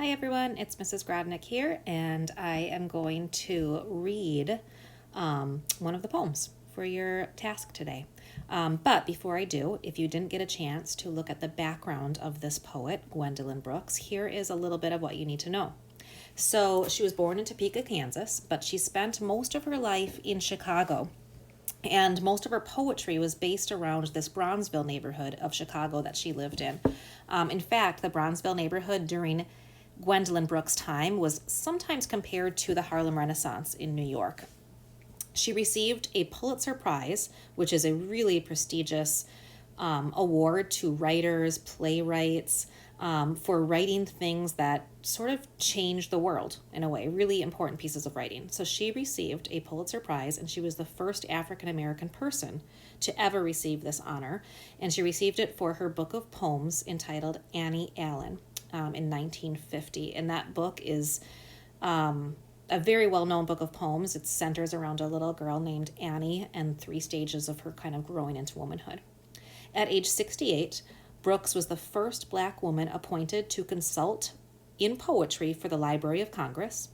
Hi everyone, it's Mrs. Grodnick here, and I am going to read one of the poems for your task today. But before I do, if you didn't get a chance to look at the background of this poet, Gwendolyn Brooks, here is a little bit of what you need to know. So she was born in Topeka, Kansas, but she spent most of her life in Chicago. And most of her poetry was based around this Bronzeville neighborhood of Chicago that she lived in. In fact, the Bronzeville neighborhood during Gwendolyn Brooks' time was sometimes compared to the Harlem Renaissance in New York. She received a Pulitzer Prize, which is a really prestigious award to writers, playwrights, for writing things that sort of change the world in a way, really important pieces of writing. So she received a Pulitzer Prize, and she was the first African-American person to ever receive this honor. And she received it for her book of poems entitled Annie Allen in 1950. And that book is a very well-known book of poems. It centers around a little girl named Annie and 3 stages of her kind of growing into womanhood. At age 68, Brooks was the first Black woman appointed to consult in poetry for the Library of Congress.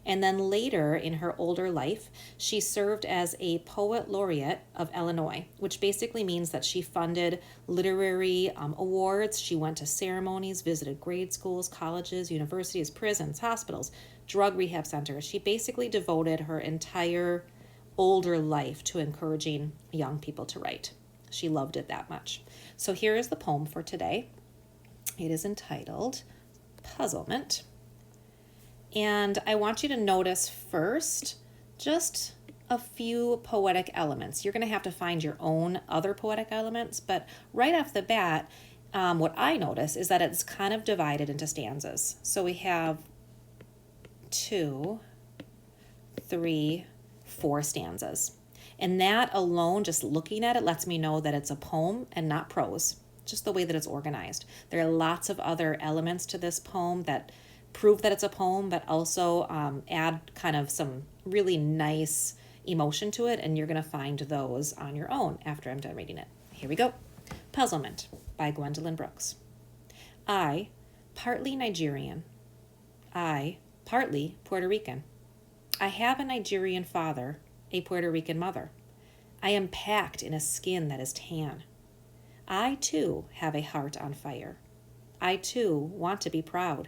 And then later in her older life, she served as a poet laureate of Illinois, which basically means that she funded literary awards. She went to ceremonies, visited grade schools, colleges, universities, prisons, hospitals, drug rehab centers. She basically devoted her entire older life to encouraging young people to write. She loved it that much. So here is the poem for today. It is entitled Puzzlement. And I want you to notice first just a few poetic elements. You're going to have to find your own other poetic elements, but right off the bat, what I notice is that it's kind of divided into stanzas. So we have 2, 3, 4 stanzas. And that alone, just looking at it, lets me know that it's a poem and not prose, just the way that it's organized. There are lots of other elements to this poem that prove that it's a poem, but also add kind of some really nice emotion to it, and you're going to find those on your own after I'm done reading it. Here we go. Puzzlement by Gwendolyn Brooks. I, partly Nigerian. I, partly Puerto Rican. I have a Nigerian father, a Puerto Rican mother. I am packed in a skin that is tan. I, too, have a heart on fire. I, too, want to be proud.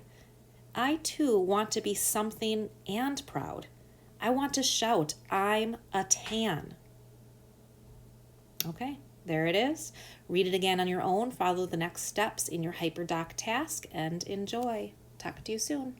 I, too, want to be something and proud. I want to shout, I'm a tan. Okay, there it is. Read it again on your own. Follow the next steps in your HyperDoc task and enjoy. Talk to you soon.